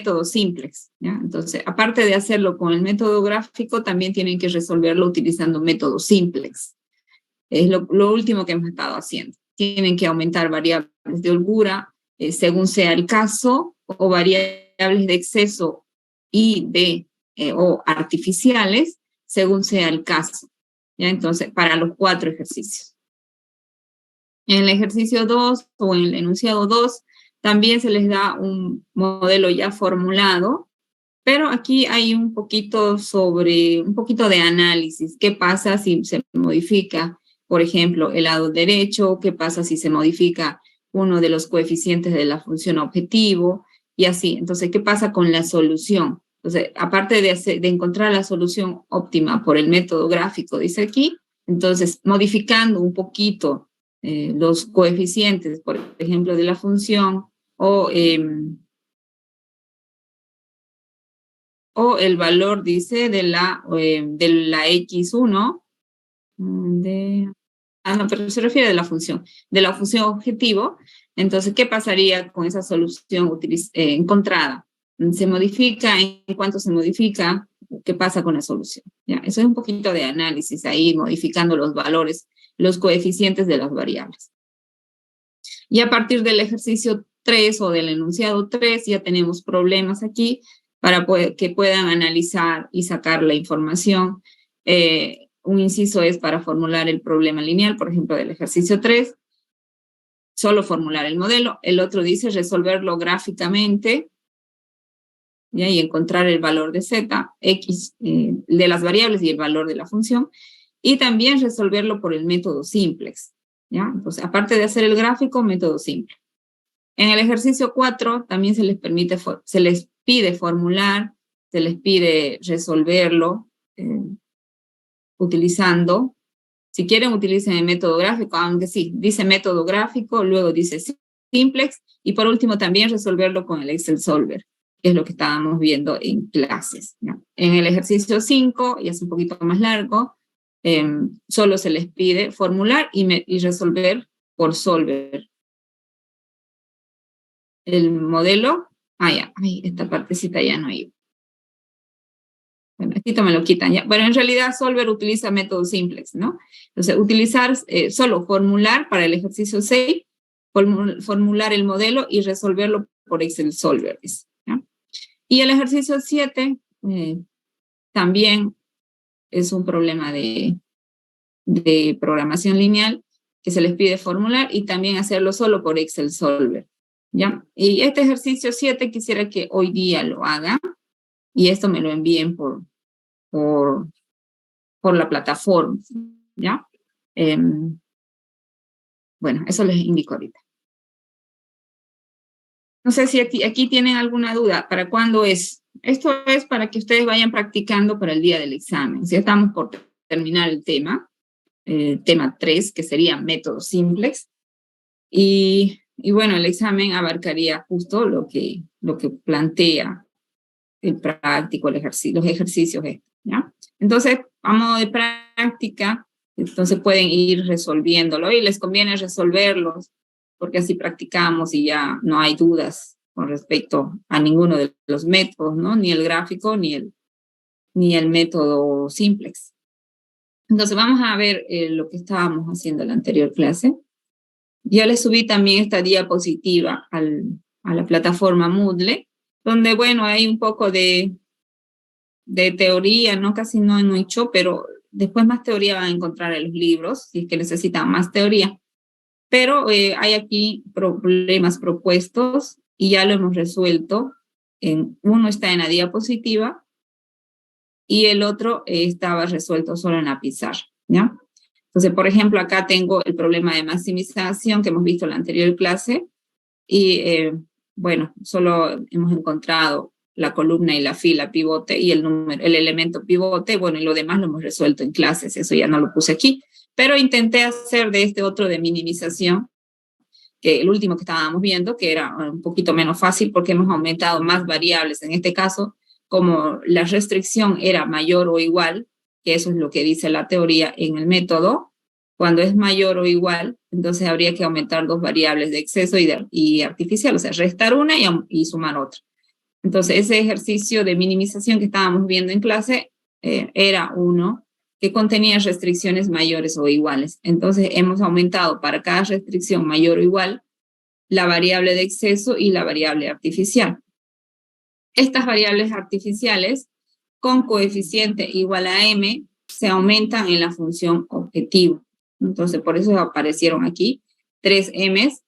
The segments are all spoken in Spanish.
métodos simples, ¿ya? Entonces, aparte de hacerlo con el método gráfico, también tienen que resolverlo utilizando métodos simples. Es lo último que hemos estado haciendo. Tienen que aumentar variables de holgura según sea el caso, o variables de exceso y o artificiales según sea el caso. ¿Ya? Entonces, para los 4 ejercicios. En el ejercicio 2 o en el enunciado 2 también se les da un modelo ya formulado, pero aquí hay un poquito de análisis. ¿Qué pasa si se modifica, por ejemplo, el lado derecho? ¿Qué pasa si se modifica uno de los coeficientes de la función objetivo? Y así. Entonces, ¿qué pasa con la solución? Entonces, aparte de encontrar la solución óptima por el método gráfico, dice aquí, entonces, modificando un poquito los coeficientes, por ejemplo, de la función, o el valor, dice, de la X1, no, pero se refiere de la función objetivo. Entonces, ¿qué pasaría con esa solución encontrada? ¿Se modifica? ¿En cuánto se modifica? ¿Qué pasa con la solución? ¿Ya? Eso es un poquito de análisis ahí, modificando los valores, los coeficientes de las variables. Y a partir del ejercicio 3 o del enunciado 3 ya tenemos problemas aquí para que puedan analizar y sacar la información. Un inciso es para formular el problema lineal, por ejemplo, del ejercicio 3, solo formular el modelo. El otro dice resolverlo gráficamente, ¿ya? Y encontrar el valor de z, x, de las variables y el valor de la función. Y también resolverlo por el método simplex, ¿ya? Entonces, aparte de hacer el gráfico, método simple. En el ejercicio 4 también se les pide formular, se les pide resolverlo utilizando, si quieren utilicen el método gráfico, aunque sí, dice método gráfico, luego dice simplex, y por último también resolverlo con el Excel Solver, que es lo que estábamos viendo en clases, ¿no? En el ejercicio 5, y es un poquito más largo, solo se les pide formular y resolver por Solver. El modelo, esta partecita ya no iba. Bueno, esto me lo quitan ya. Bueno, en realidad Solver utiliza método simplex, ¿no? Entonces, utilizar solo formular para el ejercicio 6, formular el modelo y resolverlo por Excel Solver, ¿no? Y el ejercicio 7 también es un problema de programación lineal que se les pide formular y también hacerlo solo por Excel Solver, ¿ya? Y este ejercicio 7 quisiera que hoy día lo hagan y esto me lo envíen por la plataforma, ¿ya? Bueno, eso les indico ahorita. No sé si aquí tienen alguna duda. ¿Para cuándo es? Esto es para que ustedes vayan practicando para el día del examen. Ya estamos por terminar el tema 3, que sería métodos simples. Y bueno, el examen abarcaría justo lo que plantea el práctico, los ejercicios, ¿ya? Entonces, a modo de práctica, entonces pueden ir resolviéndolo y les conviene resolverlos porque así practicamos y ya no hay dudas con respecto a ninguno de los métodos, ¿no? Ni el gráfico ni el método simplex. Entonces, vamos a ver lo que estábamos haciendo en la anterior clase. Ya les subí también esta diapositiva a la plataforma Moodle, donde, bueno, hay un poco de teoría, ¿no? Casi no he hecho, pero después más teoría van a encontrar en los libros, si es que necesitan más teoría. Pero hay aquí problemas propuestos y ya lo hemos resuelto. Uno está en la diapositiva y el otro estaba resuelto solo en la pizarra, ¿ya? Entonces, por ejemplo, acá tengo el problema de maximización que hemos visto en la anterior clase y, bueno, solo hemos encontrado la columna y la fila pivote y el elemento pivote, bueno, y lo demás lo hemos resuelto en clases, eso ya no lo puse aquí, pero intenté hacer de este otro de minimización, que el último que estábamos viendo, que era un poquito menos fácil porque hemos aumentado más variables. En este caso, como la restricción era mayor o igual, que eso es lo que dice la teoría en el método, cuando es mayor o igual, entonces habría que aumentar 2 variables de exceso y artificial, o sea, restar una y sumar otra. Entonces, ese ejercicio de minimización que estábamos viendo en clase era uno que contenía restricciones mayores o iguales. Entonces, hemos aumentado para cada restricción mayor o igual la variable de exceso y la variable artificial. Estas variables artificiales con coeficiente igual a m se aumentan en la función objetivo. Entonces, por eso aparecieron aquí 3 m's,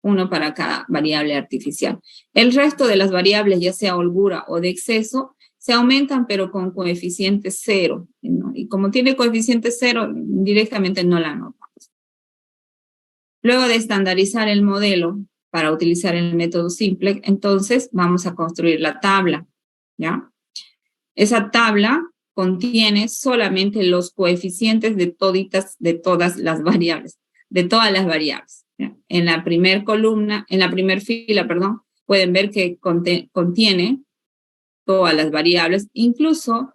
uno para cada variable artificial. El resto de las variables, ya sea holgura o de exceso, se aumentan pero con coeficiente 0, ¿no? Y como tiene coeficiente 0, directamente no la anotamos. Luego de estandarizar el modelo para utilizar el método simple, entonces vamos a construir la tabla, ¿ya? Esa tabla contiene solamente los coeficientes de todas las variables, de todas las variables. ¿Ya? En la primera columna, en la primera fila, perdón, pueden ver que contiene todas las variables, incluso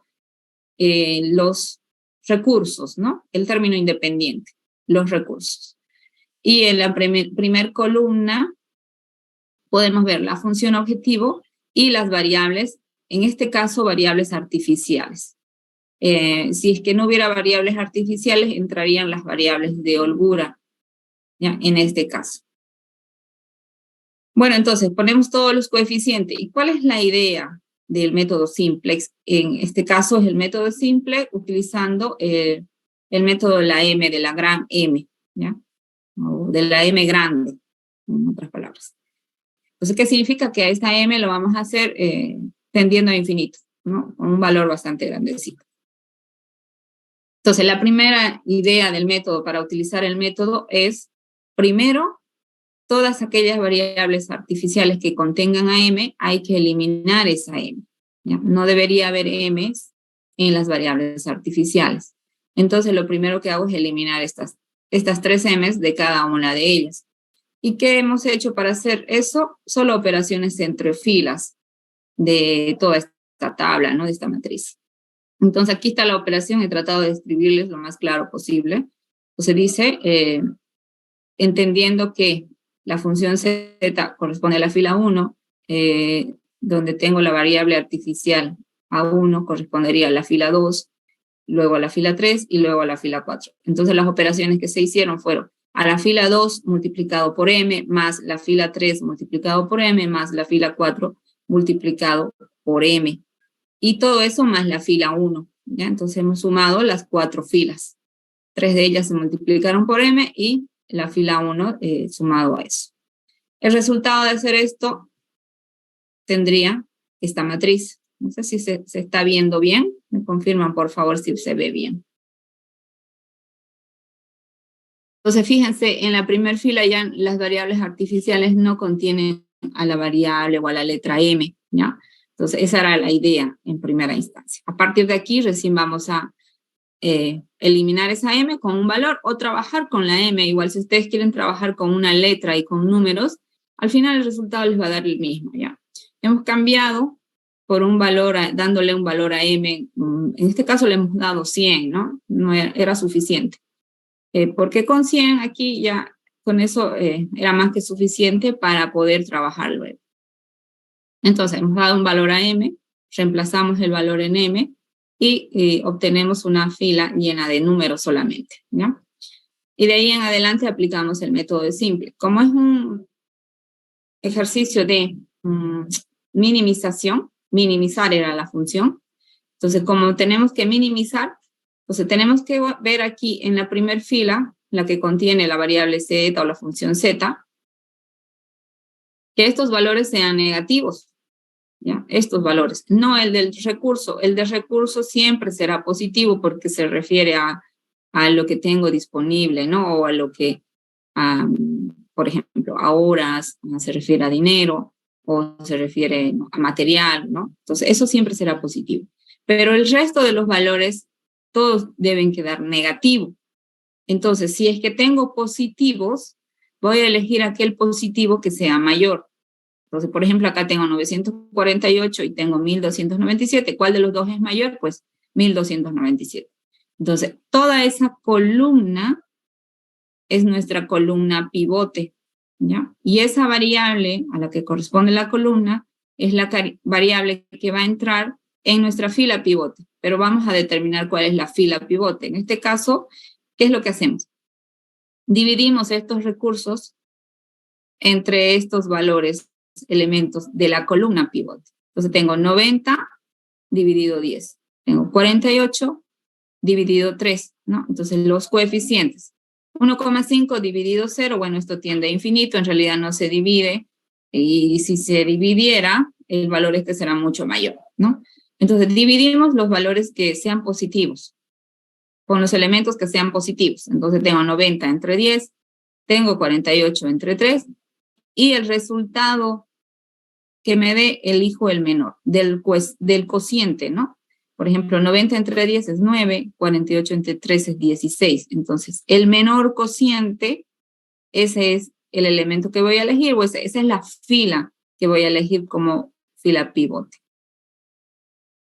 los recursos, ¿no? El término independiente, los recursos. Y en la primer columna podemos ver la función objetivo y las variables, en este caso variables artificiales. Si es que no hubiera variables artificiales, entrarían las variables de holgura, ¿ya? En este caso. Bueno, entonces ponemos todos los coeficientes. ¿Y cuál es la idea del método simplex? En este caso es el método simple utilizando el método de la M, de la gran M, ¿ya? O de la M grande, en otras palabras. Entonces, ¿qué significa? Que a esta M lo vamos a hacer tendiendo a infinito, ¿no? Con un valor bastante grandecito. Entonces, la primera idea del método para utilizar el método es, primero, todas aquellas variables artificiales que contengan a m, hay que eliminar esa m, ¿ya? No debería haber m's en las variables artificiales. Entonces, lo primero que hago es eliminar estas 3 m's de cada una de ellas. ¿Y qué hemos hecho para hacer eso? Solo operaciones entre filas de toda esta tabla, ¿no? De esta matriz. Entonces, aquí está la operación, he tratado de escribirles lo más claro posible. Entonces dice, entendiendo que la función z corresponde a la fila 1, donde tengo la variable artificial a1 correspondería a la fila 2, luego a la fila 3 y luego a la fila 4. Entonces, las operaciones que se hicieron fueron a la fila 2 multiplicado por m, más la fila 3 multiplicado por m, más la fila 4 multiplicado por m. Y todo eso más la fila 1, ¿ya? Entonces hemos sumado las 4 filas. 3 de ellas se multiplicaron por m y la fila 1 sumado a eso. El resultado de hacer esto tendría esta matriz. No sé si se está viendo bien. Me confirman, por favor, si se ve bien. Entonces, fíjense, en la primera fila ya las variables artificiales no contienen a la variable o a la letra m, ¿ya? Entonces, esa era la idea en primera instancia. A partir de aquí, recién vamos a eliminar esa m con un valor o trabajar con la m. Igual, si ustedes quieren trabajar con una letra y con números, al final el resultado les va a dar el mismo, ¿ya? Hemos cambiado por un valor, dándole un valor a m. En este caso le hemos dado 100, ¿no? No era suficiente. Porque con 100 aquí ya, con eso era más que suficiente para poder trabajar luego. Entonces, hemos dado un valor a m, reemplazamos el valor en m y obtenemos una fila llena de números solamente, ¿ya? Y de ahí en adelante aplicamos el método de simple. Como es un ejercicio de minimización, minimizar era la función, entonces como tenemos que minimizar, entonces tenemos que ver aquí en la primera fila, la que contiene la variable z o la función z, que estos valores sean negativos, ¿ya? Estos valores, no el del recurso. El del recurso siempre será positivo porque se refiere a lo que tengo disponible, ¿no? O a lo que, por ejemplo, a horas, se refiere a dinero, o se refiere, ¿no?, a material, ¿no? Entonces, eso siempre será positivo. Pero el resto de los valores, todos deben quedar negativos. Entonces, si es que tengo positivos, voy a elegir aquel positivo que sea mayor. Entonces, por ejemplo, acá tengo 948 y tengo 1297. ¿Cuál de los dos es mayor? Pues 1297. Entonces, toda esa columna es nuestra columna pivote, ¿ya? Y esa variable a la que corresponde la columna es la variable que va a entrar en nuestra fila pivote, pero vamos a determinar cuál es la fila pivote. En este caso, ¿qué es lo que hacemos? Dividimos estos recursos entre estos valores, elementos de la columna pivote. Entonces tengo 90 dividido 10. Tengo 48 dividido 3, ¿no? Entonces los coeficientes. 1,5 dividido 0, bueno, esto tiende a infinito, en realidad no se divide, y si se dividiera, el valor este será mucho mayor, ¿no? Entonces dividimos los valores que sean positivos, con los elementos que sean positivos. Entonces tengo 90 entre 10, tengo 48 entre 3, y el resultado que me dé, elijo el menor, del cociente, ¿no? Por ejemplo, 90 entre 10 es 9, 48 entre 3 es 16. Entonces, el menor cociente, ese es el elemento que voy a elegir, o esa es la fila que voy a elegir como fila pivote.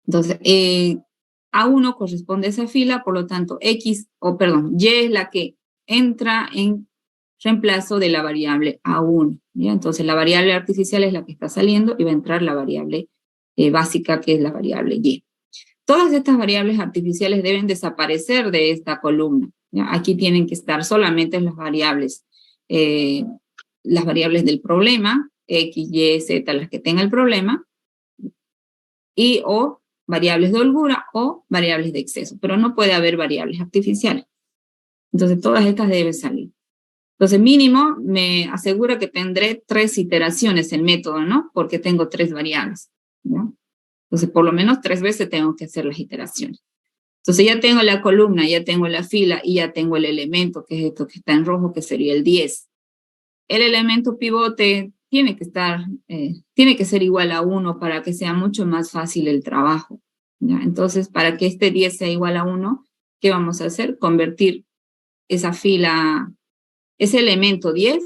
Entonces, A1 corresponde a esa fila, por lo tanto, Y es la que entra en reemplazo de la variable A1. ¿ya? Entonces, la variable artificial es la que está saliendo y va a entrar la variable básica, que es la variable Y. Todas estas variables artificiales deben desaparecer de esta columna. ¿ya? Aquí tienen que estar solamente las variables del problema, X, Y, Z, las que tenga el problema, y o variables de holgura o variables de exceso, pero no puede haber variables artificiales. Entonces, todas estas deben salir. Entonces, mínimo me asegura que tendré 3 iteraciones el método, ¿no? Porque tengo 3 variables, ¿no? Entonces, por lo menos 3 veces tengo que hacer las iteraciones. Entonces, ya tengo la columna, ya tengo la fila y ya tengo el elemento, que es esto que está en rojo, que sería el 10. El elemento pivote tiene que ser igual a 1 para que sea mucho más fácil el trabajo, ¿ya? Entonces, para que este 10 sea igual a 1, ¿qué vamos a hacer? Convertir esa fila, ese elemento 10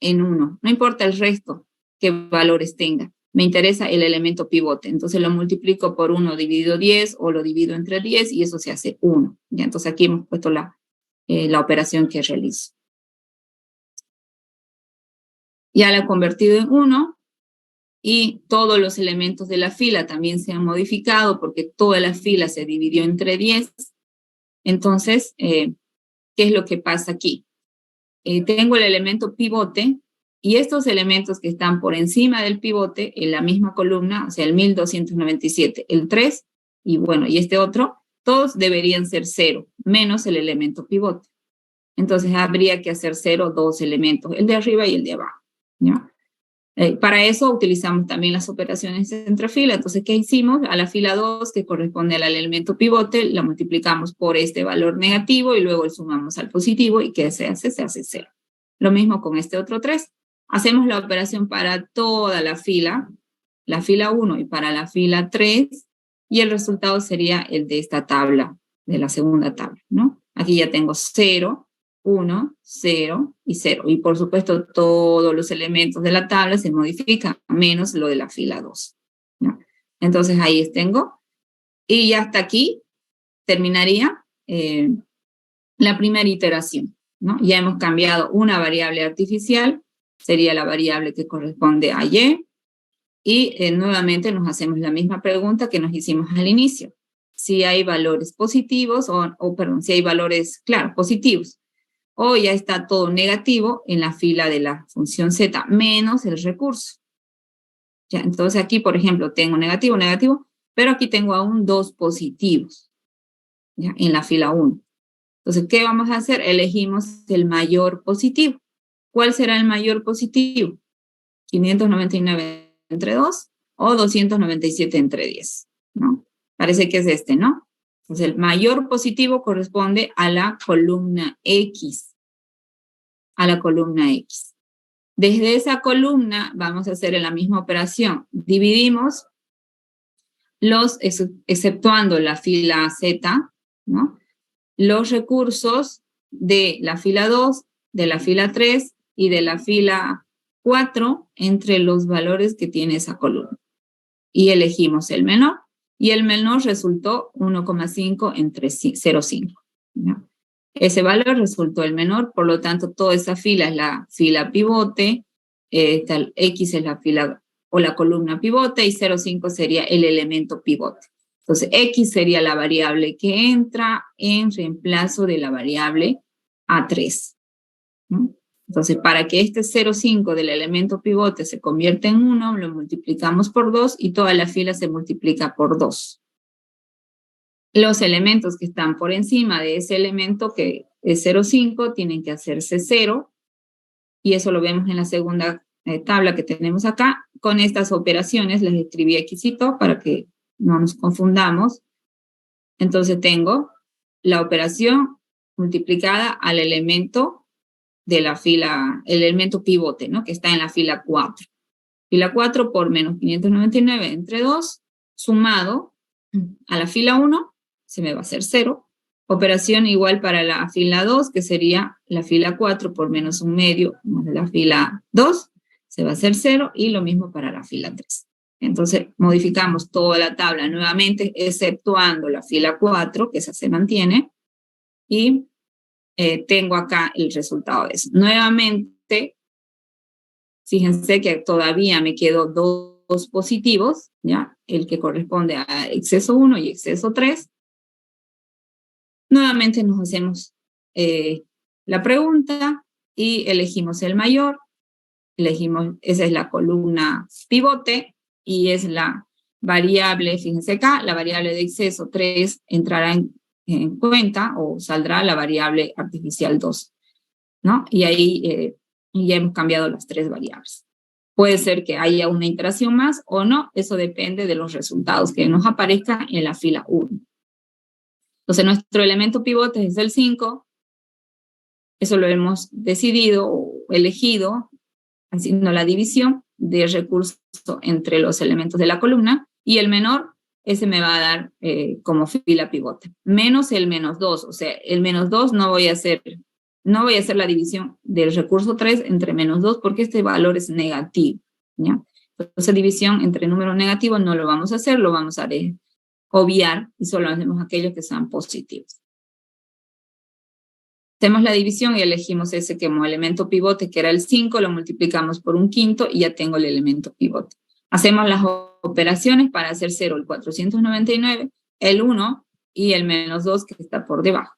en 1. No importa el resto, qué valores tenga. Me interesa el elemento pivote. Entonces lo multiplico por 1 dividido 10 o lo divido entre 10 y eso se hace 1. ¿ya? Entonces aquí hemos puesto la operación que realizo. Ya la he convertido en 1 y todos los elementos de la fila también se han modificado porque toda la fila se dividió entre 10. Entonces, ¿qué es lo que pasa aquí? Tengo el elemento pivote y estos elementos que están por encima del pivote en la misma columna, o sea, el 1297, el 3 y bueno, y este otro, todos deberían ser 0, menos el elemento pivote. Entonces habría que hacer 0 2 elementos, el de arriba y el de abajo. ¿ya? Para eso utilizamos también las operaciones entre fila. Entonces, ¿qué hicimos? A la fila 2, que corresponde al elemento pivote, la multiplicamos por este valor negativo y luego le sumamos al positivo y ¿qué se hace? Se hace 0. Lo mismo con este otro 3. Hacemos la operación para toda la fila 1 y para la fila 3 y el resultado sería el de esta tabla, de la segunda tabla, ¿no? Aquí ya tengo 0, 1, 0 y 0. Y por supuesto todos los elementos de la tabla se modifican, menos lo de la fila 2. ¿no? Entonces ahí tengo. Y ya hasta aquí terminaría la primera iteración. ¿no? Ya hemos cambiado una variable artificial, sería la variable que corresponde a Y. Y nuevamente nos hacemos la misma pregunta que nos hicimos al inicio. Si hay valores positivos si hay valores, claro, positivos. O ya está todo negativo en la fila de la función z, menos el recurso. ¿Ya? Entonces aquí, por ejemplo, tengo negativo, negativo, pero aquí tengo aún 2 positivos, ¿ya? En la fila 1. Entonces, ¿qué vamos a hacer? Elegimos el mayor positivo. ¿Cuál será el mayor positivo? 599 entre 2 o 297 entre 10, ¿no? Parece que es este, ¿no? Entonces, el mayor positivo corresponde a la columna X. A la columna X. Desde esa columna vamos a hacer la misma operación. Dividimos exceptuando la fila Z, ¿no? Los recursos de la fila 2, de la fila 3 y de la fila 4 entre los valores que tiene esa columna. Y elegimos el menor. Y el menor resultó 1,5 entre 0,5. ¿no? Ese valor resultó el menor, por lo tanto, toda esa fila es la fila pivote, X es la fila o la columna pivote, y 0,5 sería el elemento pivote. Entonces, X sería la variable que entra en reemplazo de la variable A3, ¿no? Entonces, para que este 0,5 del elemento pivote se convierta en 1, lo multiplicamos por 2 y toda la fila se multiplica por 2. Los elementos que están por encima de ese elemento que es 0,5 tienen que hacerse 0, y eso lo vemos en la segunda tabla que tenemos acá. Con estas operaciones les escribí aquí para que no nos confundamos. Entonces tengo la operación multiplicada al elemento de la fila, el elemento pivote, ¿no? Que está en la fila 4. Fila 4 por menos 599 entre 2, sumado a la fila 1, se me va a hacer 0. Operación igual para la fila 2, que sería la fila 4 por menos 1/2 más de la fila 2, se va a hacer 0, y lo mismo para la fila 3. Entonces, modificamos toda la tabla nuevamente, exceptuando la fila 4, que esa se mantiene, y tengo acá el resultado de eso. Nuevamente, fíjense que todavía me quedo dos positivos, ¿ya? El que corresponde a exceso 1 y exceso 3. Nuevamente nos hacemos la pregunta y elegimos el mayor. Elegimos, esa es la columna pivote y es la variable, fíjense acá, la variable de exceso 3 entrará en cuenta o saldrá la variable artificial 2, ¿no? Y ahí ya hemos cambiado las 3 variables. Puede ser que haya una iteración más o no, eso depende de los resultados que nos aparezcan en la fila 1. Entonces nuestro elemento pivote es el 5, eso lo hemos decidido o elegido haciendo la división de recurso entre los elementos de la columna, y el menor, ese me va a dar como fila pivote, menos el menos 2, o sea, el menos 2 no voy a hacer la división del recurso 3 entre menos 2 porque este valor es negativo, ¿ya? Entonces división entre números negativos no lo vamos a hacer, lo vamos a obviar y solo hacemos aquellos que sean positivos. Hacemos la división y elegimos ese como elemento pivote, que era el 5, lo multiplicamos por 1/5 y ya tengo el elemento pivote. Hacemos las operaciones para hacer 0, el 499, el 1 y el menos 2 que está por debajo.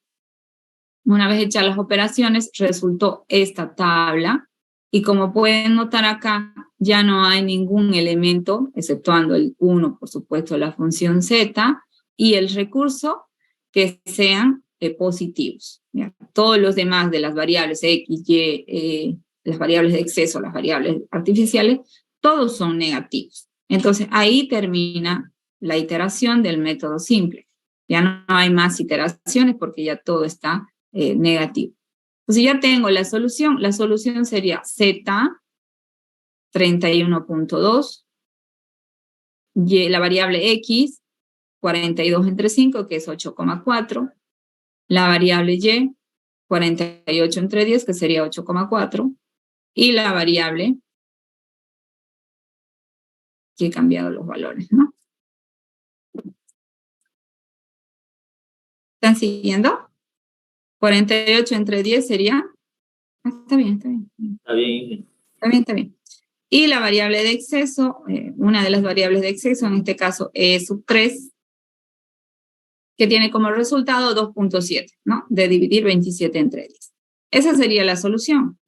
Una vez hechas las operaciones, resultó esta tabla, y como pueden notar acá, ya no hay ningún elemento, exceptuando el 1, por supuesto, la función z, y el recurso que sean positivos, ¿ya? Todos los demás de las variables x, y, las variables de exceso, las variables artificiales, todos son negativos. Entonces ahí termina la iteración del método simple. Ya no hay más iteraciones porque ya todo está negativo. Entonces ya tengo la solución sería z 31.2, y la variable x 42 entre 5, que es 8,4, la variable y 48 entre 10, que sería 8,4, y la variable, que he cambiado los valores, ¿no? ¿Están siguiendo? 48 entre 10 sería... Está bien, está bien. Está bien. Está bien, está bien. Y la variable de exceso, una de las variables de exceso, en este caso E sub 3, que tiene como resultado 2.7, ¿no? De dividir 27 entre 10. Esa sería la solución.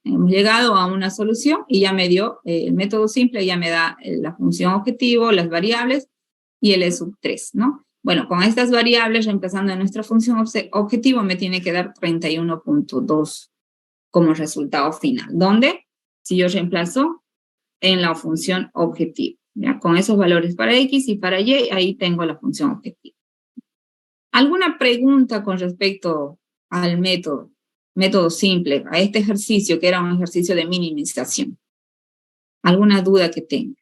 Hemos llegado a una solución y ya me dio el método simple, ya me da la función objetivo, las variables y el E sub 3, ¿no? Bueno, con estas variables, reemplazando en nuestra función objetivo, me tiene que dar 31.2 como resultado final. ¿Dónde? Si yo reemplazo en la función objetivo, ¿ya? Con esos valores para X y para Y, ahí tengo la función objetiva. ¿Alguna pregunta con respecto al método simple, a este ejercicio que era un ejercicio de minimización? ¿Alguna duda que tenga?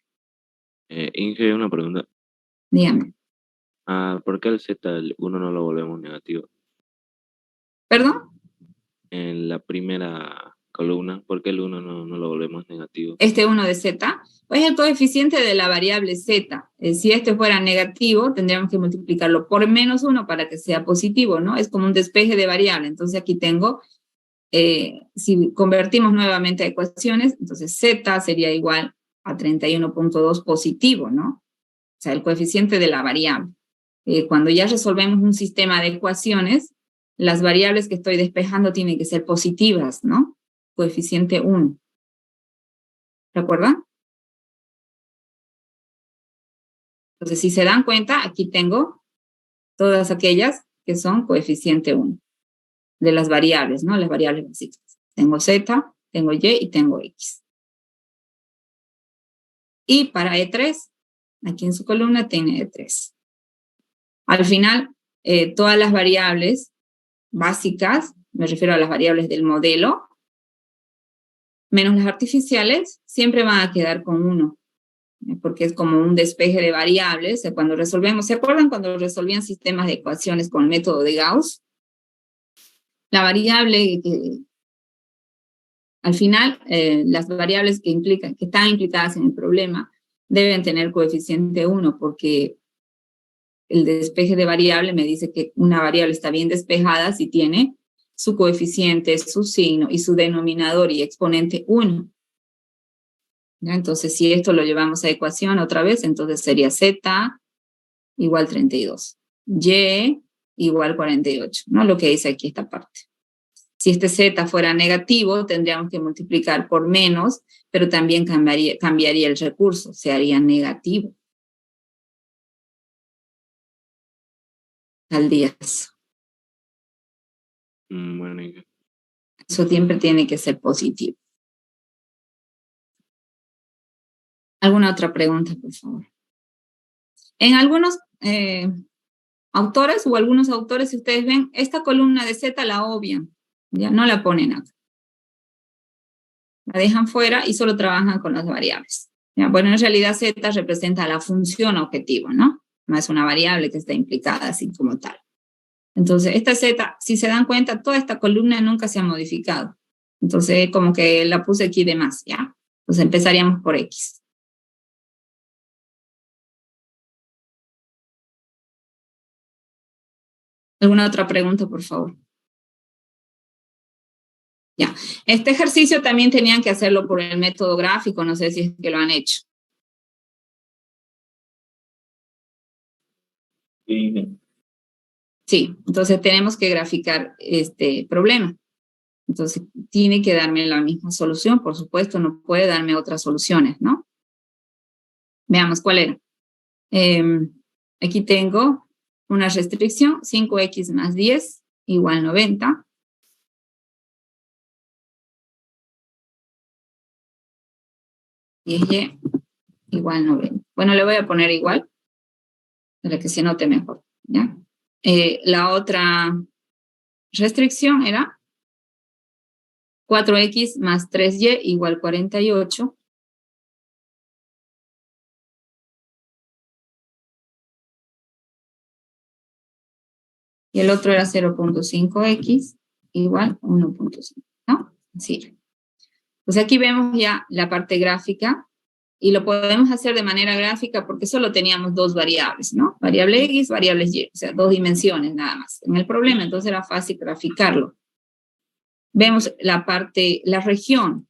Inge, una pregunta. Dígame. ¿Por qué el Z, el 1 no lo volvemos negativo? ¿Perdón? En la primera columna, ¿por qué el 1 no lo volvemos negativo? Este 1 de Z, pues es el coeficiente de la variable Z. Si este fuera negativo, tendríamos que multiplicarlo por menos 1 para que sea positivo, ¿no? Es como un despeje de variable. Entonces aquí tengo, si convertimos nuevamente a ecuaciones, entonces Z sería igual a 31.2 positivo, ¿no? O sea, el coeficiente de la variable. Cuando ya resolvemos un sistema de ecuaciones, las variables que estoy despejando tienen que ser positivas, ¿no? Coeficiente 1. ¿Recuerdan? Entonces, si se dan cuenta, aquí tengo todas aquellas que son coeficiente 1 de las variables, ¿no? Las variables básicas. Tengo Z, tengo Y y tengo X. Y para E3, aquí en su columna tiene E3. Al final, todas las variables básicas, me refiero a las variables del modelo, menos las artificiales, siempre van a quedar con 1, porque es como un despeje de variables. Cuando resolvemos, ¿se acuerdan cuando resolvían sistemas de ecuaciones con el método de Gauss? La variable que, al final, las variables que están implicadas en el problema deben tener coeficiente 1, porque el despeje de variable me dice que una variable está bien despejada si tiene su coeficiente, su signo y su denominador y exponente 1. ¿Ya? Entonces, si esto lo llevamos a ecuación otra vez, entonces sería Z igual 32, Y igual 48, ¿no? Lo que dice aquí esta parte. Si este Z fuera negativo, tendríamos que multiplicar por menos, pero también cambiaría el recurso, se haría negativo. Al 10. Bueno, Eso siempre tiene que ser positivo. ¿Alguna otra pregunta, por favor? En algunos autores o algunos autores, si ustedes ven, esta columna de Z la obvian, ya no la ponen acá. La dejan fuera y solo trabajan con las variables. ¿Ya? Bueno, en realidad Z representa la función objetivo, ¿no? No es una variable que está implicada así como tal. Entonces, esta Z, si se dan cuenta, toda esta columna nunca se ha modificado. Entonces, como que la puse aquí de más, ¿ya? Entonces, empezaríamos por X. ¿Alguna otra pregunta, por favor? Ya. Este ejercicio también tenían que hacerlo por el método gráfico, no sé si es que lo han hecho. Sí, entonces tenemos que graficar este problema. Entonces, tiene que darme la misma solución, por supuesto, no puede darme otras soluciones, ¿no? Veamos cuál era. Aquí tengo una restricción, 5x más 10 igual 90. Y y igual 90. Bueno, le voy a poner igual, para que se note mejor, ¿ya? La otra restricción era 4x más 3y igual 48. Y el otro era 0.5x igual 1.5, ¿no? Así. Pues aquí vemos ya la parte gráfica y lo podemos hacer de manera gráfica porque solo teníamos dos variables, ¿no? Variable X, variables Y, o sea, dos dimensiones nada más. En el problema, entonces era fácil graficarlo. Vemos la parte, la región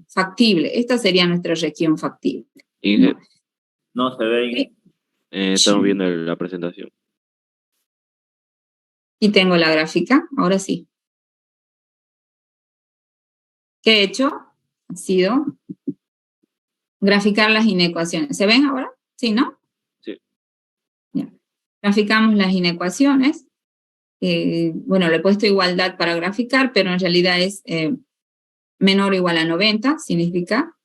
factible. Esta sería nuestra región factible. No se ve. Estamos viendo la presentación. Y tengo la gráfica, ahora sí. ¿Qué he hecho? Ha sido graficar las inecuaciones. ¿Se ven ahora? ¿Sí, no? Sí. Ya. Graficamos las inecuaciones. Bueno, le he puesto igualdad para graficar, pero en realidad es menor o igual a 90, significa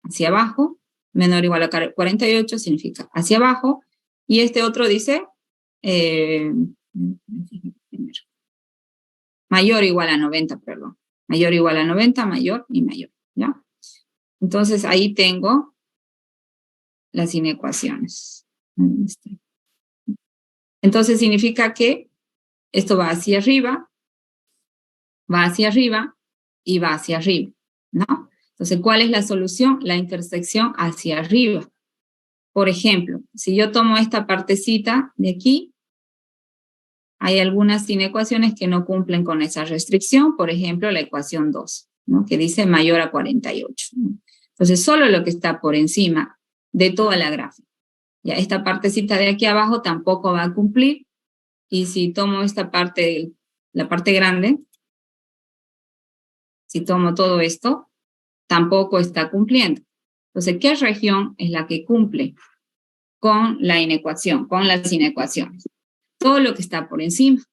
hacia abajo. Menor o igual a 48, significa hacia abajo. Y este otro dice mayor o igual a 90, perdón. Mayor o igual a 90, mayor y mayor, ¿ya? Entonces, ahí tengo las inecuaciones. Entonces, significa que esto va hacia arriba y va hacia arriba, ¿no? Entonces, ¿cuál es la solución? La intersección hacia arriba. Por ejemplo, si yo tomo esta partecita de aquí, hay algunas inecuaciones que no cumplen con esa restricción, por ejemplo, la ecuación 2. ¿no? Que dice mayor a 48. ¿no? Entonces, solo lo que está por encima de toda la gráfica. Ya esta partecita de aquí abajo tampoco va a cumplir. Y si tomo esta parte, la parte grande, si tomo todo esto, tampoco está cumpliendo. Entonces, ¿qué región es la que cumple con la inecuación, con las inecuaciones? Todo lo que está por encima.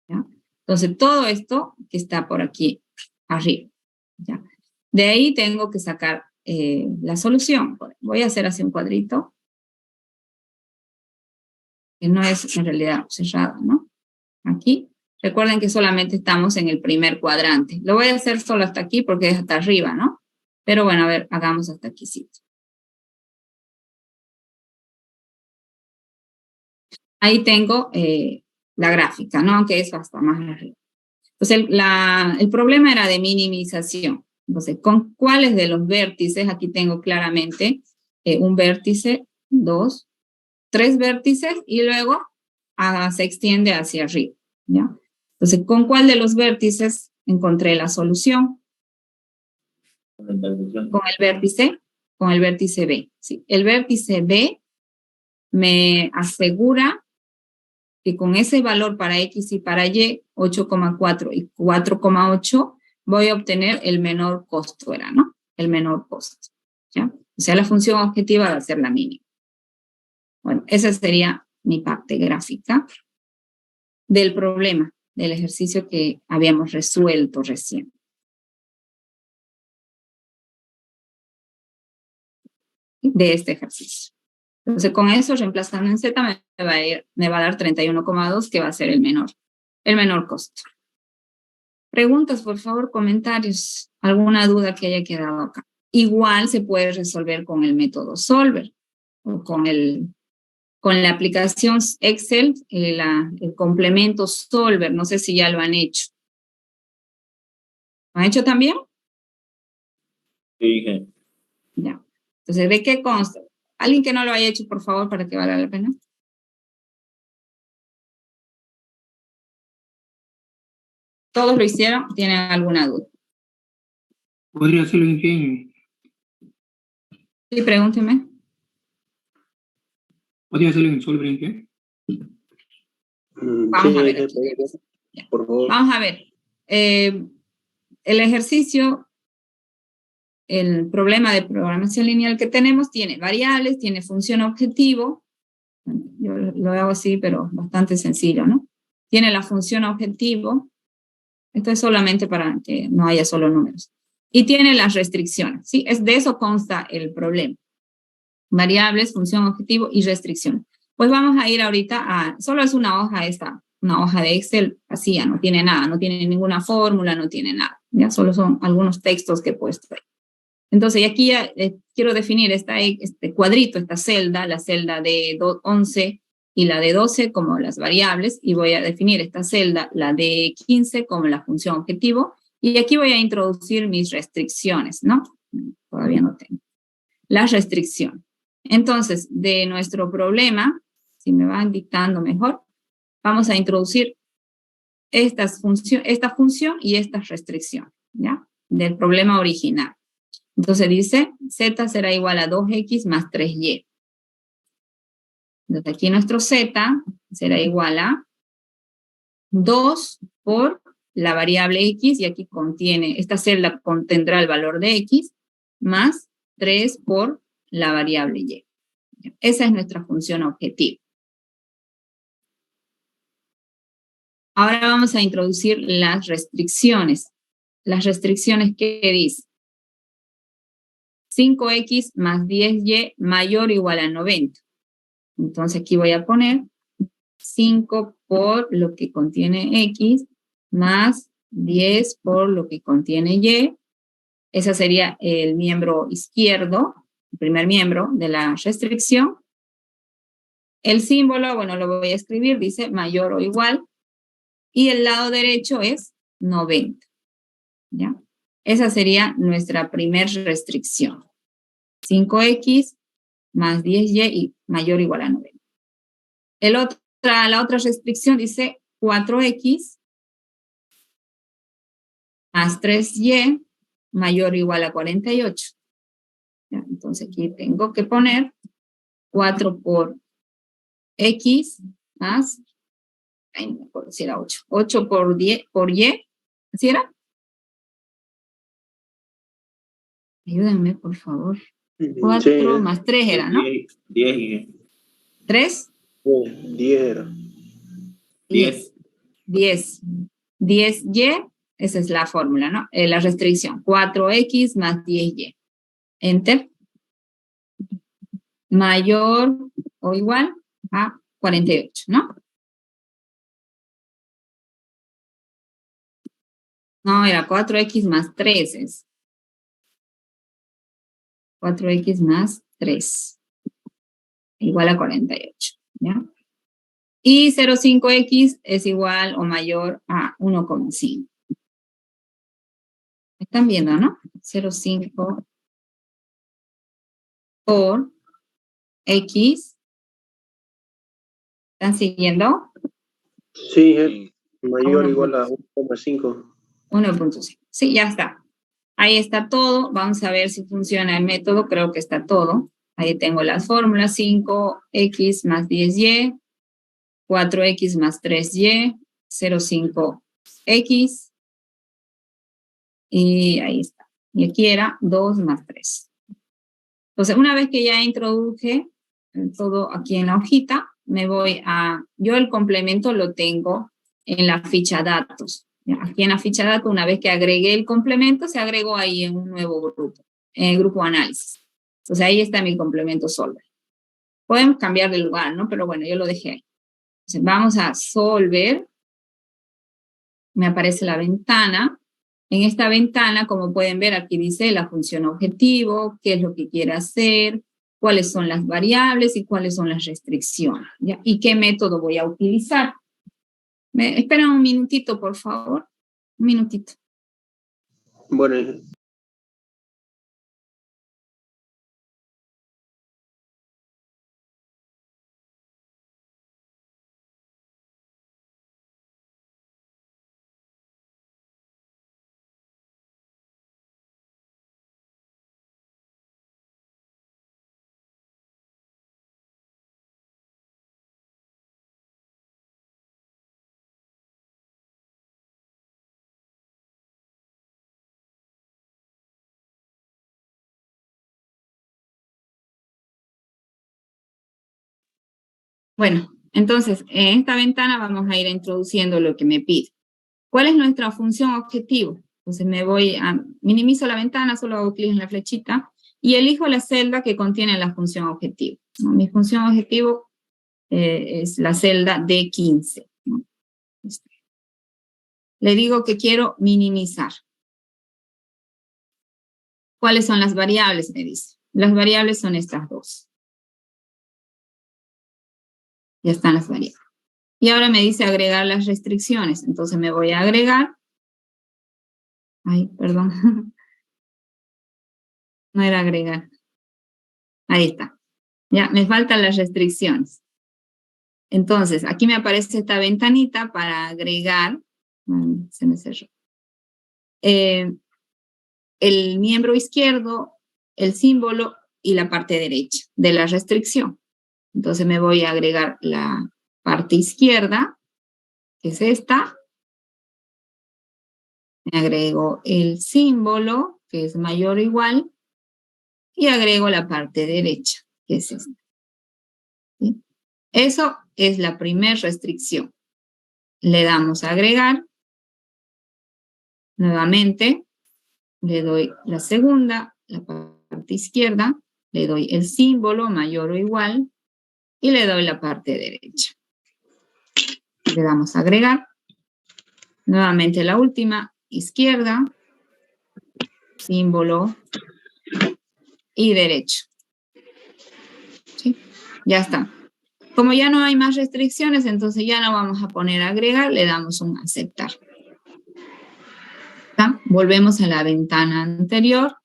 ¿Ya? Entonces, todo esto que está por aquí arriba. ¿Ya? De ahí tengo que sacar la solución. Voy a hacer así un cuadrito, que no es en realidad cerrado, ¿no? Aquí. Recuerden que solamente estamos en el primer cuadrante. Lo voy a hacer solo hasta aquí porque es hasta arriba, ¿no? Pero bueno, a ver, hagamos hasta aquí. Sí. Ahí tengo la gráfica, ¿no? Aunque eso hasta más arriba. Entonces, el problema era de minimización. Entonces, ¿con cuáles de los vértices? Aquí tengo claramente un vértice, 2, 3 vértices y luego se extiende hacia arriba, ¿ya? Entonces, ¿con cuál de los vértices encontré la solución? Con el vértice B. ¿sí? El vértice B me asegura que con ese valor para X y para Y, 8,4 y 4,8, voy a obtener el menor costo, ¿era, no? El menor costo, ¿ya? O sea, la función objetiva va a ser la mínima. Bueno, esa sería mi parte gráfica del problema, del ejercicio que habíamos resuelto recién. De este ejercicio. Entonces, con eso, reemplazando en Z, me va a dar 31,2, que va a ser el menor costo. Preguntas, por favor, comentarios. ¿Alguna duda que haya quedado acá? Igual se puede resolver con el método Solver o con la aplicación Excel, el complemento Solver. No sé si ya lo han hecho. ¿Lo han hecho también? Sí. Ya. Entonces, ¿de qué consta? ¿Alguien que no lo haya hecho, por favor, para que valga la pena? ¿Todos lo hicieron? ¿Tienen alguna duda? ¿Podría hacerlo en qué? Sí, pregúnteme. ¿Podría hacerlo en Solver en qué? Vamos a ver. Por favor. Vamos a ver. El ejercicio, el problema de programación lineal que tenemos tiene variables, tiene función objetivo. Yo lo hago así, pero bastante sencillo, ¿no? Tiene la función objetivo. Esto es solamente para que no haya solo números. Y tiene las restricciones, ¿sí? De eso consta el problema. Variables, función objetivo y restricciones. Pues vamos a ir ahorita solo es una hoja una hoja de Excel vacía, no tiene nada, no tiene ninguna fórmula, no tiene nada, ¿ya? Solo son algunos textos que he puesto ahí. Entonces, aquí ya quiero definir este cuadrito, esta celda, la celda de 11 y la de 12 como las variables, y voy a definir esta celda, la de 15, como la función objetivo, y aquí voy a introducir mis restricciones, ¿no? Todavía no tengo. Las restricciones. Entonces, de nuestro problema, si me van dictando mejor, vamos a introducir esta función y estas restricciones, ¿ya? Del problema original. Entonces dice, Z será igual a 2X más 3Y. Entonces aquí nuestro Z será igual a 2 por la variable X, y aquí esta celda contendrá el valor de X, más 3 por la variable Y. Esa es nuestra función objetivo. Ahora vamos a introducir las restricciones. Las restricciones, ¿qué dice? 5X más 10Y mayor o igual a 90. Entonces aquí voy a poner 5 por lo que contiene X más 10 por lo que contiene Y. Ese sería el miembro izquierdo, el primer miembro de la restricción. El símbolo, bueno, lo voy a escribir, dice mayor o igual. Y el lado derecho es 90. ¿Ya? Esa sería nuestra primer restricción. 5X más 10Y y mayor o igual a 90. La otra restricción dice 4X más 3y mayor o igual a 48. ¿Ya? Entonces aquí tengo que poner 4 por x más, ay, no puedo decir a 8. 8 por 10 por y, ¿así era? Ayúdenme, por favor. 4 Sí, más 3 era, ¿no? 10. 3, 10 era. 10. 10. 10y, esa es la fórmula, ¿no? La restricción. 4x más 10y. Enter. Mayor o igual a 48, ¿no? No, era 4x más 3. Es 4x más 3. Igual a 48, ¿ya? Y 0,5x es igual o mayor a 1,5. ¿Están viendo, no? 0,5 por x. ¿Están siguiendo? Sí, es mayor o igual a 1,5. 1,5. Sí, ya está. Ahí está todo. Vamos a ver si funciona el método. Creo que está todo. Ahí tengo las fórmulas. 5x más 10y, 4x más 3y, 0,5x. Y ahí está. Y aquí era 2 más 3. Entonces, una vez que ya introduje todo aquí en la hojita, me voy a... Yo el complemento lo tengo en la ficha datos. Aquí en la ficha datos, una vez que agregué el complemento, se agregó ahí en un nuevo grupo, en el grupo análisis. Entonces, ahí está mi complemento solver. Podemos cambiar de lugar, ¿no? Pero bueno, yo lo dejé ahí. Entonces, vamos a solver. Me aparece la ventana. En esta ventana, como pueden ver, aquí dice la función objetivo, qué es lo que quiere hacer, cuáles son las variables y cuáles son las restricciones, ¿ya? Y qué método voy a utilizar. Esperen un minutito, por favor. Un minutito. Bueno. Bueno, entonces, en esta ventana vamos a ir introduciendo lo que me pide. ¿Cuál es nuestra función objetivo? Entonces me voy a, minimizo la ventana, solo hago clic en la flechita y elijo la celda que contiene la función objetivo, ¿no? Mi función objetivo es la celda D15, ¿no? Le digo que quiero minimizar. ¿Cuáles son las variables? Me dice. Las variables son estas dos. Ya están las variables. Y ahora me dice agregar las restricciones. Entonces me voy a agregar. Ay, perdón. No era agregar. Ahí está. Ya, me faltan las restricciones. Entonces, aquí me aparece esta ventanita para agregar. Se me cerró. El miembro izquierdo, el símbolo y la parte derecha de la restricción. Entonces me voy a agregar la parte izquierda, que es esta. Me agrego el símbolo, que es mayor o igual, y agrego la parte derecha, que es esta. ¿Sí? Eso es la primera restricción. Le damos a agregar. Nuevamente, le doy la segunda, la parte izquierda, le doy el símbolo mayor o igual, y le doy la parte derecha. Le damos a agregar. Nuevamente la última, izquierda, símbolo y derecho. ¿Sí? Ya está. Como ya no hay más restricciones, entonces ya no vamos a poner a agregar, le damos un aceptar. ¿Está? Volvemos a la ventana anterior.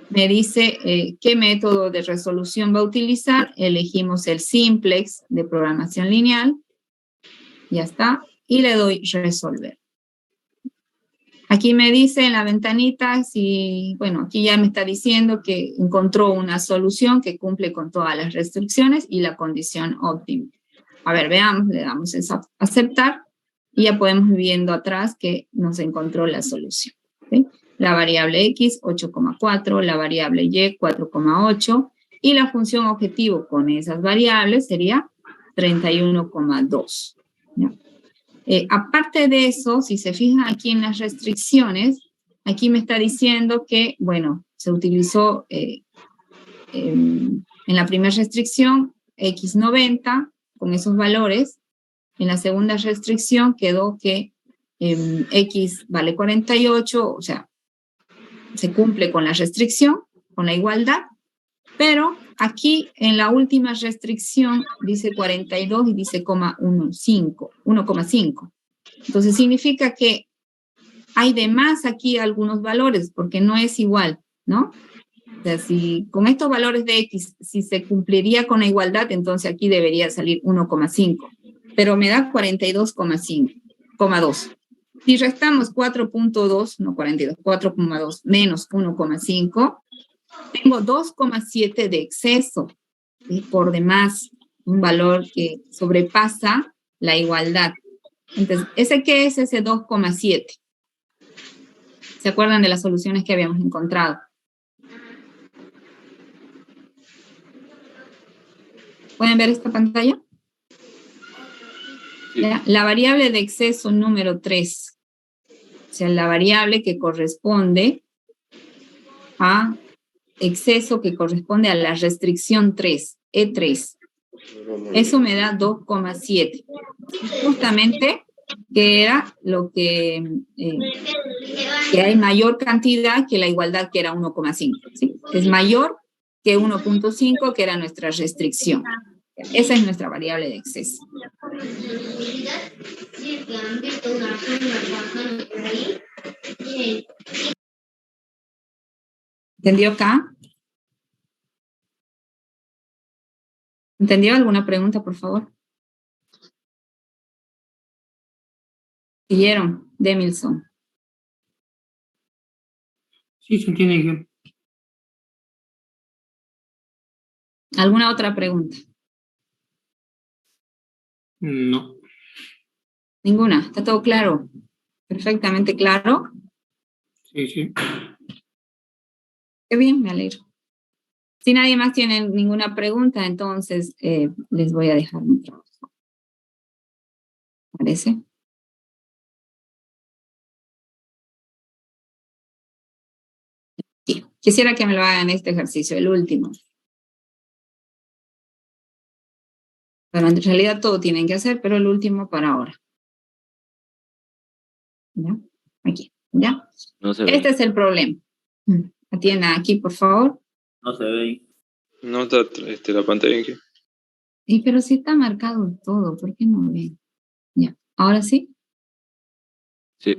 Me dice qué método de resolución va a utilizar. Elegimos el simplex de programación lineal. Ya está. Y le doy resolver. Aquí me dice en la ventanita si, bueno, aquí ya me está diciendo que encontró una solución que cumple con todas las restricciones y la condición óptima. A ver, veamos, le damos a aceptar y ya podemos ir viendo atrás que nos encontró la solución. ¿Sí? La variable X, 8,4, la variable Y, 4,8 y la función objetivo con esas variables sería 31,2. ¿Ya? Aparte de eso, si se fijan aquí en las restricciones, aquí me está diciendo que, bueno, se utilizó en la primera restricción X90 con esos valores. En la segunda restricción quedó que X vale 48, o sea, se cumple con la restricción, con la igualdad, pero aquí en la última restricción dice 42 y dice 1,5. Entonces significa que hay de más aquí algunos valores, porque no es igual, ¿no? O sea, si con estos valores de X, si se cumpliría con la igualdad, entonces aquí debería salir 1,5. Pero me da 42,2. Si restamos 4.2, no 42, 4,2 menos 1,5, tengo 2,7 de exceso, ¿sí? Por demás, un valor que sobrepasa la igualdad. Entonces, ¿ese qué es ese 2,7? ¿Se acuerdan de las soluciones que habíamos encontrado? ¿Pueden ver esta pantalla? Sí. La variable de exceso número 3, o sea, la variable que corresponde a exceso que corresponde a la restricción 3, E3. Eso me da 2,7. Justamente que era lo que hay mayor cantidad que la igualdad que era 1,5. ¿Sí? Es mayor que 1,5 que era nuestra restricción. Esa es nuestra variable de exceso. ¿Entendió acá? ¿Entendió alguna pregunta, por favor? ¿Siguieron? Demilson. Sí, se entiende que ¿Alguna otra pregunta? no. Ninguna. ¿Está todo claro? Perfectamente claro. Sí, sí. Qué bien, me alegro. Si nadie más tiene ninguna pregunta, entonces les voy a dejar mi trabajo. ¿Parece? Sí. Quisiera que me lo hagan este ejercicio, el último. Bueno, en realidad todo tienen que hacer, pero el último para ahora. ¿Ya? Aquí. ¿Ya? No se ve. Este es el problema. Atienda aquí, por favor. No se ve. No está la pantalla aquí. Y pero sí está marcado todo, ¿por qué no ven? Ya, ¿ahora sí? Sí.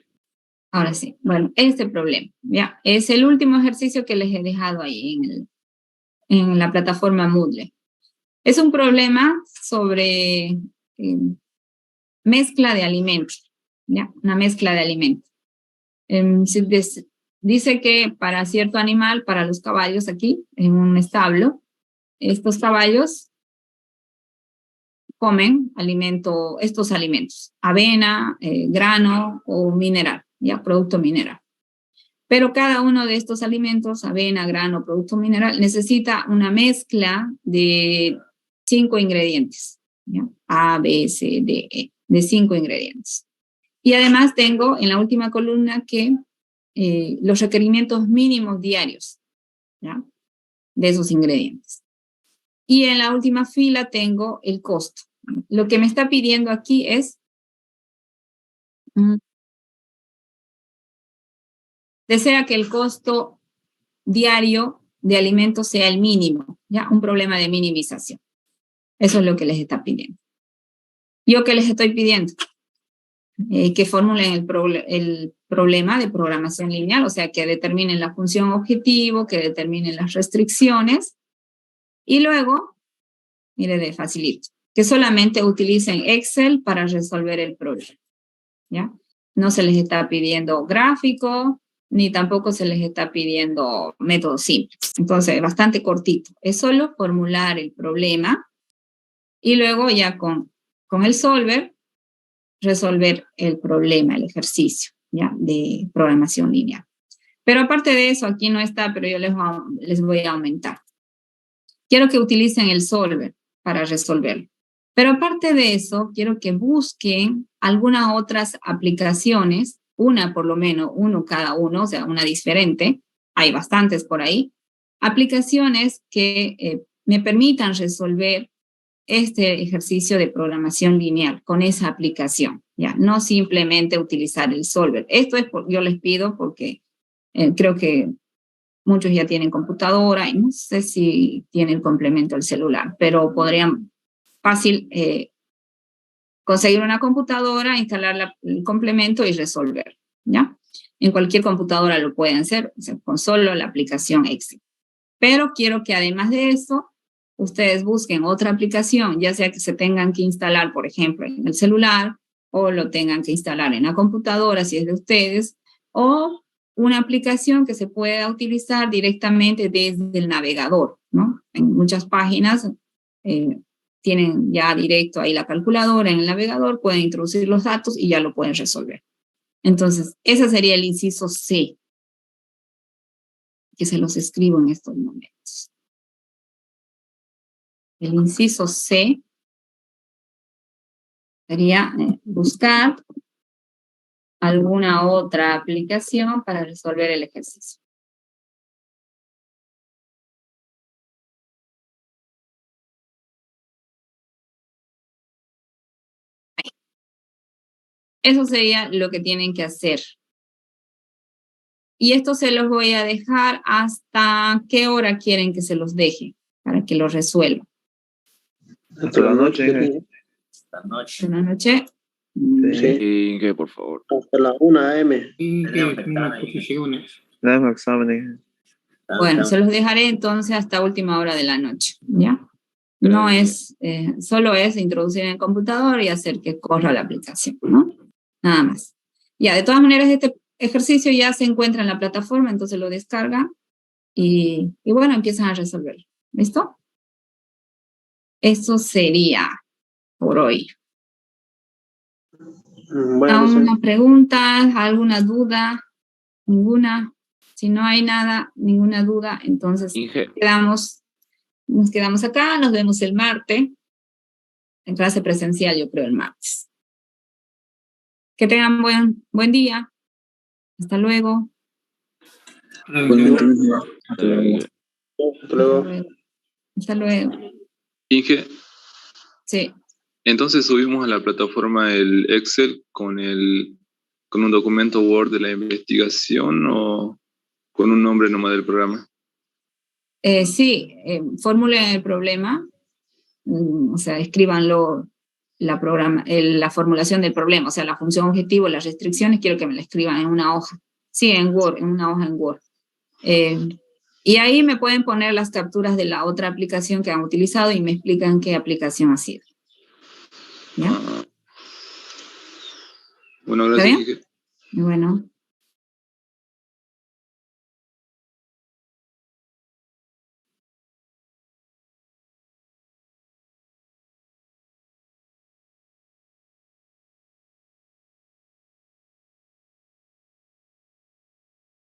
Ahora sí. Bueno, este problema, ya, es el último ejercicio que les he dejado ahí en la plataforma Moodle. Es un problema sobre mezcla de alimentos, ya, una mezcla de alimentos. Dice que para cierto animal, para los caballos aquí, en un establo, estos caballos comen estos alimentos, avena, grano o mineral, ya, producto mineral. Pero cada uno de estos alimentos, avena, grano, producto mineral, necesita una mezcla de 5 ingredientes, ¿ya? A, B, C, D, E, de 5 ingredientes. Y además tengo en la última columna que los requerimientos mínimos diarios, ¿ya? De esos ingredientes. Y en la última fila tengo el costo. Lo que me está pidiendo aquí es desea que el costo diario de alimentos sea el mínimo, ¿ya? Un problema de minimización. Eso es lo que les está pidiendo. ¿Yo qué les estoy pidiendo? Que formulen el problema de programación lineal, o sea, que determinen la función objetivo, que determinen las restricciones, y luego, mire, de facilito, que solamente utilicen Excel para resolver el problema, ¿ya? No se les está pidiendo gráfico, ni tampoco se les está pidiendo métodos simples. Entonces, bastante cortito. Es solo formular el problema y luego ya con el solver resolver el problema, el ejercicio, ¿ya? De programación lineal. Pero aparte de eso, aquí no está, pero yo les voy a aumentar. Quiero que utilicen el solver para resolverlo. Pero aparte de eso, quiero que busquen algunas otras aplicaciones, una por lo menos, uno cada uno, o sea, una diferente. Hay bastantes por ahí. Aplicaciones que me permitan resolver este ejercicio de programación lineal con esa aplicación, ¿ya? No simplemente utilizar el solver. Esto es yo les pido porque creo que muchos ya tienen computadora y no sé si tienen el complemento del celular, pero podrían fácil conseguir una computadora, instalar el complemento y resolver, ¿ya? En cualquier computadora lo pueden hacer, o sea, con solo la aplicación Excel. Pero quiero que además de eso, ustedes busquen otra aplicación, ya sea que se tengan que instalar, por ejemplo, en el celular, o lo tengan que instalar en la computadora, si es de ustedes, o una aplicación que se pueda utilizar directamente desde el navegador, ¿no? En muchas páginas tienen ya directo ahí la calculadora en el navegador, pueden introducir los datos y ya lo pueden resolver. Entonces, ese sería el inciso C, que se los escribo en estos momentos. El inciso C sería buscar alguna otra aplicación para resolver el ejercicio. Eso sería lo que tienen que hacer. Y esto se los voy a dejar hasta qué hora quieren que se los deje para que lo resuelvan. Hasta la noche. ¿Hasta la noche? Sí. Inge, por favor. Hasta la 1 a.m. Y que unas posiciones. Tenemos exámenes. Bueno, se los dejaré entonces hasta última hora de la noche, ¿ya? No es, solo es introducir en el computador y hacer que corra la aplicación, ¿no? Nada más. Ya, de todas maneras, este ejercicio ya se encuentra en la plataforma, entonces lo descargan y bueno, empiezan a resolverlo. ¿Listo? Eso sería por hoy. Bueno, ¿Alguna pregunta? ¿Alguna duda? ¿Ninguna? Si no hay nada, ninguna duda, entonces Inge, nos quedamos acá, nos vemos el martes, en clase presencial, yo creo, el martes. Que tengan buen día. Hasta luego. hasta luego. Hasta luego. Inge, Sí. entonces subimos a la plataforma el Excel con un documento Word de la investigación o con un nombre nomás del programa. Sí, formulen el problema, o sea, escríbanlo, la formulación del problema, o sea, la función objetivo, las restricciones, quiero que me la escriban en una hoja. Sí, en Word, en una hoja en Word. Y ahí me pueden poner las capturas de la otra aplicación que han utilizado y me explican qué aplicación ha sido. ¿Ya? Bueno, gracias, Inge. Bueno.